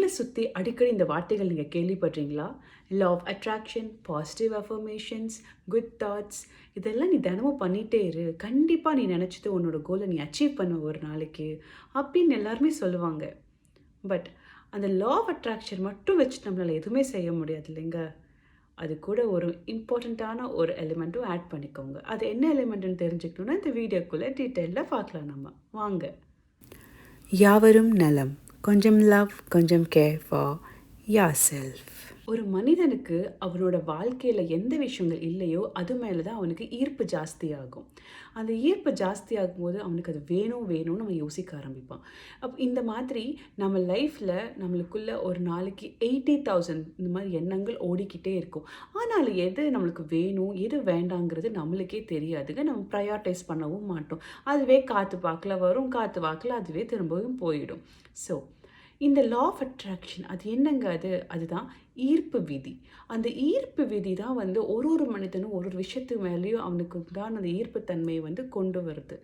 வீட்டை சுற்றி அடிக்கடி இந்த வார்த்தைகள் நீங்கள் கேள்விப்படுறீங்களா? Law of attraction, positive affirmations, good thoughts, இதெல்லாம் நீ தினமும் பண்ணிகிட்டே இரு. கண்டிப்பாக நீ நினச்சது உன்னோட கோலை நீ அச்சீவ் பண்ண ஒரு நாளைக்கு அப்படின்னு எல்லாருமே சொல்லுவாங்க. பட் அந்த லா ஆஃப் அட்ராக்ஷன் மட்டும் வச்சு நம்மளால் எதுவுமே செய்ய முடியாது இல்லைங்க. அது கூட ஒரு இம்பார்ட்டண்ட்டான ஒரு எலிமெண்ட்டும் ஆட் பண்ணிக்கோங்க. அது என்ன எலிமெண்ட்டுன்னு தெரிஞ்சுக்கணுன்னா இந்த வீடியோக்குள்ளே டீட்டெயிலில் பார்க்கலாம் நம்ம. வாங்க. யாவரும் நலம், கொஞ்சம் லவ், கொஞ்சம் கேர் ஃபார் யோர் செல்ஃப். ஒரு மனிதனுக்கு அவனோட வாழ்க்கையில் எந்த விஷயங்கள் இல்லையோ அது மேலே தான் அவனுக்கு ஈர்ப்பு ஜாஸ்தியாகும். அந்த ஈர்ப்பு ஜாஸ்தியாகும் போது அவனுக்கு அது வேணும் வேணும்னு அவன் யோசிக்க ஆரம்பிப்பான். இந்த மாதிரி நம்ம லைஃப்பில் நம்மளுக்குள்ள ஒரு நாளைக்கு 80,000 இந்த மாதிரி எண்ணங்கள் ஓடிக்கிட்டே இருக்கும். ஆனால் எது நம்மளுக்கு வேணும் எது வேண்டாங்கிறது நம்மளுக்கே தெரியாதுங்க. நம்ம ப்ரையாரிட்டைஸ் பண்ணவும் மாட்டோம். அதுவே காற்று வாக்கில் வரும், காற்று வாக்கில் அதுவே திரும்பவும் போயிடும். ஸோ இந்த லா ஆஃப் அட்ராக்ஷன் அது என்னங்க? அதுதான் ஈர்ப்பு விதி. அந்த ஈர்ப்பு விதி தான் ஒரு மனிதனும் ஒரு விஷயத்து மேலேயும் அவனுக்கு தான் அந்த ஈர்ப்புத்தன்மையை கொண்டு வருது.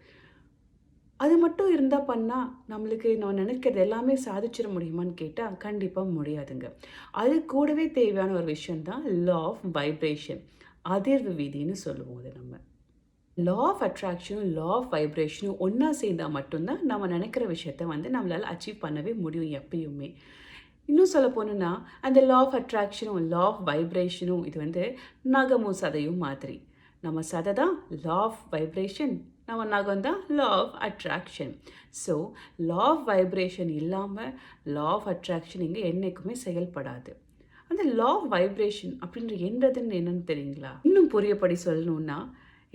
அது மட்டும் இருந்தால் பண்ணால் நம்மளுக்கு நான் நினைக்கிறது எல்லாமே சாதிச்சிட முடியுமான்னு கேட்டால் கண்டிப்பாக முடியாதுங்க. அது கூடவே தேவையான ஒரு விஷயந்தான் லா ஆஃப் வைப்ரேஷன், அதிர்வு விதின்னு சொல்லுவோம் அதை நம்ம. லா ஆஃப் அட்ராக்ஷனும் லா ஆஃப் வைப்ரேஷனும் ஒன்றா சேர்ந்தால் மட்டும்தான் நம்ம நினைக்கிற விஷயத்த நம்மளால் அச்சீவ் பண்ணவே முடியும் எப்பயுமே. இன்னும் சொல்ல போனோன்னா அந்த லா ஆஃப் அட்ராக்ஷனும் லா ஆஃப் வைப்ரேஷனும் இது நகமும் சதையும் மாதிரி. நம்ம சதை தான் லா ஆஃப் வைப்ரேஷன், நம்ம நகம் தான் law of attraction. So law of vibration இல்லாமல் லா ஆஃப் அட்ராக்ஷன் இங்கே என்றைக்குமே செயல்படாது. அந்த லா ஆஃப் வைப்ரேஷன் அப்படின்ற என்னன்னு தெரியுங்களா? இன்னும் புரியப்படி சொல்லணுன்னா,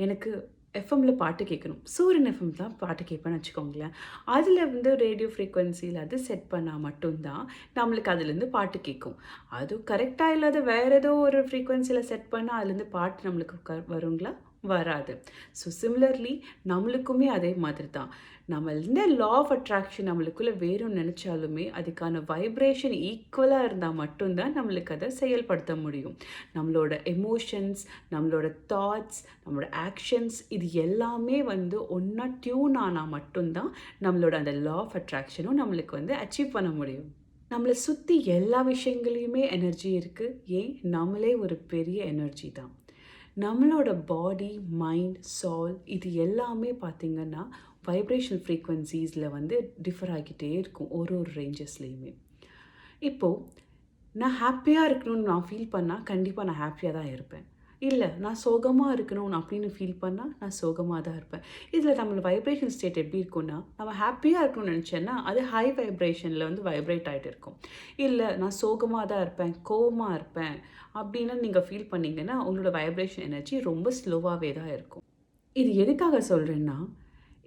எனக்கு எஃப்எம்மில் பாட்டு கேட்கணும். சூரியன் எஃப்எம் தான் பாட்டு கேட்பேன்னு வச்சுக்கோங்களேன். அதில் ரேடியோ ஃப்ரீக்வன்சியில் அது செட் பண்ணால் மட்டும்தான் நம்மளுக்கு அதுலேருந்து பாட்டு கேட்கும். அதுவும் கரெக்டாக இல்லாத வேறு ஏதோ ஒரு ஃப்ரீக்வன்சியில் செட் பண்ணால் அதுலேருந்து பாட்டு நம்மளுக்கு வருங்களா? வராது. ஸோ சிமிலர்லி நம்மளுக்குமே அதே மாதிரி தான். நம்ம என்ன லா ஆஃப் அட்ராக்ஷன் நம்மளுக்குள்ளே வேணும்னு நினச்சாலுமே அதுக்கான வைப்ரேஷன் ஈக்குவலாக இருந்தால் மட்டும்தான் நம்மளுக்கு அதை செயல்படுத்த முடியும். நம்மளோட எமோஷன்ஸ், நம்மளோட தாட்ஸ், நம்மளோட ஆக்ஷன்ஸ் இது எல்லாமே ஒன்றா டியூன் ஆனால் மட்டும்தான் நம்மளோட அந்த லா ஆஃப் அட்ராக்ஷனும் நம்மளுக்கு அச்சீவ் பண்ண முடியும். நம்மளை சுற்றி எல்லா விஷயங்களையுமே எனர்ஜி இருக்குது. ஏன் நம்மளே ஒரு பெரிய எனர்ஜி தான். நம்மளோட பாடி, மைண்ட், சால் இது எல்லாமே பார்த்திங்கன்னா வைப்ரேஷனல் ஃப்ரீக்வன்சிஸில் டிஃபர் ஆகிக்கிட்டே இருக்கும் ஒரு ரேஞ்சஸ்லேயுமே. இப்போது நான் ஹாப்பியாக இருக்கணும்னு நான் ஃபீல் பண்ணால் கண்டிப்பாக நான் ஹாப்பியாக தான் இருப்பேன். இல்லை நான் சோகமாக இருக்கணும் அப்படின்னு ஃபீல் பண்ணால் நான் சோகமாக தான் இருப்பேன். இதில் நம்மளோட வைப்ரேஷன் ஸ்டேட் எப்படி இருக்குன்னா, நம்ம ஹாப்பியாக இருக்கணும்னு நினச்சேன்னா அது ஹை வைப்ரேஷனில் வைப்ரேட் ஆகிட்டு இருக்கும். இல்லை நான் சோகமாக தான் இருப்பேன், கோவமாக இருப்பேன் அப்படின்னு நீங்கள் ஃபீல் பண்ணிங்கன்னா உங்களோட வைப்ரேஷன் எனர்ஜி ரொம்ப ஸ்லோவாகவே தான் இருக்கும். இது எதுக்காக சொல்கிறேன்னா,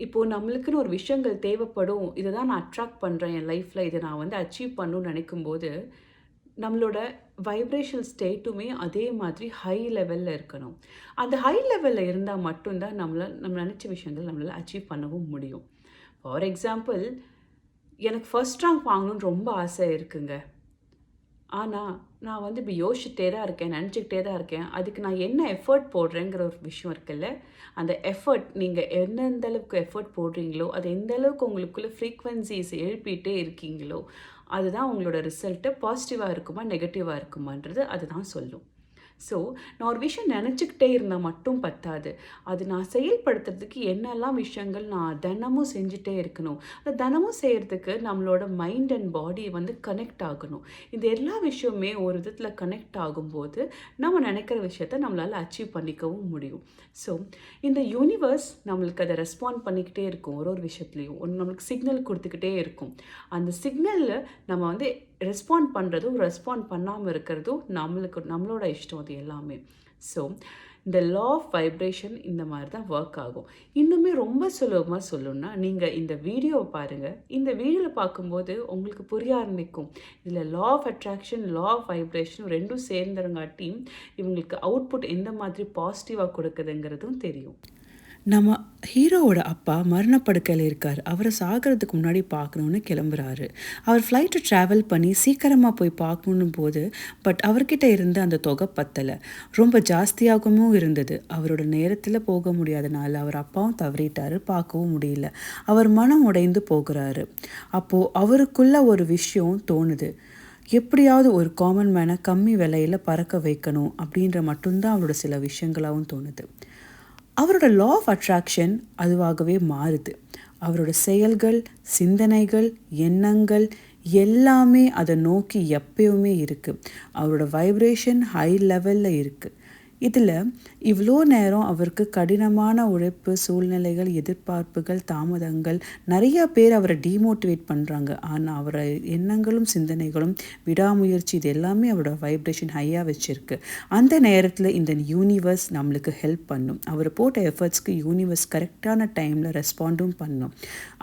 இப்போது நம்மளுக்குன்னு ஒரு விஷயங்கள் தேவைப்படும், இதை தான் நான் அட்ராக்ட் பண்ணுறேன் என் லைஃப்பில், இதை நான் அச்சீவ் பண்ணணும்னு நினைக்கும்போது நம்மளோட வைப்ரேஷனல் ஸ்டேட்டுமே அதே மாதிரி ஹை லெவலில் இருக்கணும். அந்த ஹை லெவலில் இருந்தால் மட்டும்தான் நம்ம நினச்ச விஷயங்கள் நம்மளால் அச்சீவ் பண்ணவும் முடியும். ஃபார் எக்ஸாம்பிள், எனக்கு ஃபர்ஸ்ட் ரேங்க் வாங்கணும்னு ரொம்ப ஆசை இருக்குங்க. ஆனால் நான் இப்படி யோசிச்சுட்டே தான் இருக்கேன், நினச்சிக்கிட்டே தான் இருக்கேன். அதுக்கு நான் என்ன எஃபர்ட் போடுறேங்கிற ஒரு விஷயம் இருக்குல்ல, அந்த எஃபர்ட் நீங்கள் எந்தெந்த அளவுக்கு எஃபர்ட் போடுறீங்களோ, அது எந்த அளவுக்கு உங்களுக்குள்ளே ஃப்ரீக்வன்சிஸ் எழுப்பிகிட்டே இருக்கீங்களோ, அதுதான் உங்களோட ரிசல்ட்டு பாசிட்டிவாக இருக்குமா நெகட்டிவாக இருக்குமான்றது அதுதான் சொல்லும். ஸோ நான் ஒரு விஷயம் நினச்சிக்கிட்டே இருந்தால் மட்டும் பத்தாது. அது நான் செயல்படுத்துறதுக்கு என்னெல்லாம் விஷயங்கள் நான் தினமும் செஞ்சுட்டே இருக்கணும். அதை தினமும் செய்கிறதுக்கு நம்மளோட மைண்ட் அண்ட் பாடி கனெக்ட் ஆகணும். இந்த எல்லா விஷயமுமே ஒரு விதத்தில் கனெக்ட் ஆகும்போது நம்ம நினைக்கிற விஷயத்த நம்மளால் அச்சீவ் பண்ணிக்கவும் முடியும். ஸோ இந்த யூனிவர்ஸ் நம்மளுக்கு அதை ரெஸ்பாண்ட் பண்ணிக்கிட்டே இருக்கும். ஒரு விஷயத்துலையும் நம்மளுக்கு சிக்னல் கொடுத்துக்கிட்டே இருக்கும். அந்த சிக்னலில் நம்ம ரெஸ்பாண்ட் பண்ணுறதும் ரெஸ்பாண்ட் பண்ணாமல் இருக்கிறதும் நம்மளோட இஷ்டம் அது எல்லாமே. ஸோ இந்த லா ஆஃப் வைப்ரேஷன் இந்த மாதிரி தான் ஒர்க் ஆகும். இன்னுமே ரொம்ப சுலபமாக சொல்லணும்னா நீங்கள் இந்த வீடியோவை பாருங்கள். இந்த வீடியோவில் பார்க்கும்போது உங்களுக்கு புரிய ஆரம்பிக்கும். இதில் law of attraction, law of vibration ரெண்டும் சேர்ந்துறங்காட்டி இவங்களுக்கு அவுட்புட் எந்த மாதிரி பாசிட்டிவாக கொடுக்குதுங்கிறதும் தெரியும். நம்ம ஹீரோவோட அப்பா மரணப்படுக்கையில் இருக்கார். அவரை சாகிறதுக்கு முன்னாடி பார்க்கணுன்னு கிளம்புறாரு. அவர் ஃப்ளைட்டை ட்ராவல் பண்ணி சீக்கிரமாக போய் பார்க்கணும் போது பட் அவர்கிட்ட இருந்த அந்த தொகை பத்தலை, ரொம்ப ஜாஸ்தியாகவும் இருந்தது. அவரோட நேரத்தில் போக முடியாதனால அவர் அப்பாவும் தவறிட்டார், பார்க்கவும் முடியல. அவர் மனம் உடைந்து போகிறாரு. அப்போது அவருக்குள்ள ஒரு விஷயம் தோணுது. எப்படியாவது ஒரு காமன் மேனை கம்மி விலையில் பறக்க வைக்கணும் அப்படின்ற மட்டும்தான் அவரோட சில விஷயங்களாகவும் தோணுது. அவரோட லா ஆஃப் அட்ராக்ஷன் அதுவாகவே மாறுது. அவரோட செயல்கள், சிந்தனைகள், எண்ணங்கள் எல்லாமே அதை நோக்கி எப்பயுமே இருக்குது. அவரோட வைப்ரேஷன் ஹை லெவலில் இருக்குது. இதில் இவ்வளோ நேரம் அவருக்கு கடினமான உழைப்பு, சூழ்நிலைகள், எதிர்பார்ப்புகள், தாமதங்கள், நிறையா பேர் அவரை டீமோட்டிவேட் பண்ணுறாங்க. ஆனால் அவரோட எண்ணங்களும் சிந்தனைகளும் விடாமுயற்சி இது எல்லாமே அவரோட வைப்ரேஷன் ஹையாக வச்சுருக்கு. அந்த நேரத்தில் இந்த யூனிவர்ஸ் நம்மளுக்கு ஹெல்ப் பண்ணும். அவர் போட்ட எஃபர்ட்ஸ்க்கு யூனிவர்ஸ் கரெக்டான டைமில் ரெஸ்பாண்டும் பண்ணும்.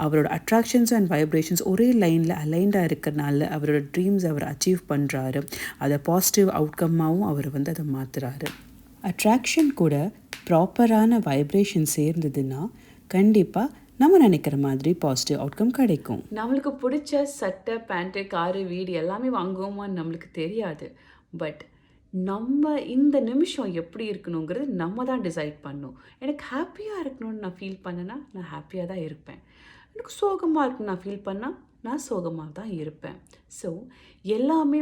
அவரோட அட்ராக்ஷன்ஸ் அண்ட் வைப்ரேஷன்ஸ் ஒரே லைனில் அலைண்டாக இருக்கிறனால அவரோட ட்ரீம்ஸ் அவர் அச்சீவ் பண்ணுறாரு. அதை பாசிட்டிவ் அவுட்கம்மாகவும் அவர் அதை மாற்றுறாரு. அட்ராக்ஷன் கூட ப்ராப்பரான வைப்ரேஷன் சேர்ந்ததுன்னா கண்டிப்பாக நம்ம நினைக்கிற மாதிரி பாசிட்டிவ் அவுட்கம் கிடைக்கும். நம்மளுக்கு பிடிச்ச சட்டை, பேண்ட்டு, காரு, வீடு எல்லாமே வாங்குவோமான்னு நம்மளுக்கு தெரியாது. பட் நம்ம இந்த நிமிஷம் எப்படி இருக்கணுங்கிறது நம்ம தான் டிசைட் பண்ணணும். எனக்கு ஹாப்பியாக இருக்கணும்னு நான் ஃபீல் பண்ணேன்னா நான் ஹாப்பியாக தான் இருப்பேன். எனக்கு சோகமாக இருக்குன்னு நான் ஃபீல் பண்ணால் நான் சோகமாக தான் இருப்பேன். ஸோ எல்லாமே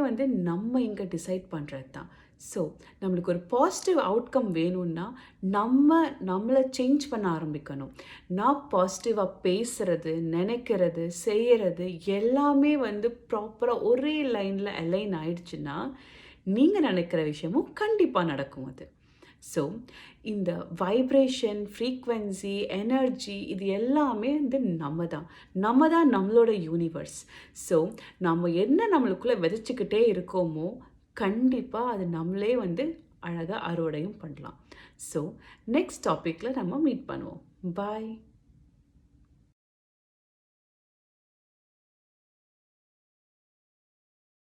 நம்ம இங்கே டிசைட் பண்ணுறது தான். ஸோ நம்மளுக்கு ஒரு பாசிட்டிவ் அவுட்கம் வேணும்னா நம்மளை சேஞ்ச் பண்ண ஆரம்பிக்கணும். நான் பாசிட்டிவாக பேசுகிறது, நினைக்கிறது, செய்கிறது எல்லாமே ப்ராப்பராக ஒரே லைனில் அலைன் ஆயிடுச்சுன்னா நீங்கள் நினைக்கிற விஷயமும் கண்டிப்பாக நடக்கும். அது ஸோ இந்த வைப்ரேஷன், ஃப்ரீக்வன்சி, எனர்ஜி இது எல்லாமே நம்ம தான் நம்மளோட யூனிவர்ஸ். ஸோ நம்ம என்ன நம்மளுக்குள்ளே விதைச்சிக்கிட்டே இருக்கோமோ கண்டிப்பாக அது நம்மளே அழகாக அறுவடையும் பண்ணலாம். ஸோ நெக்ஸ்ட் டாப்பிக்கில் நம்ம மீட் பண்ணுவோம். பாய்.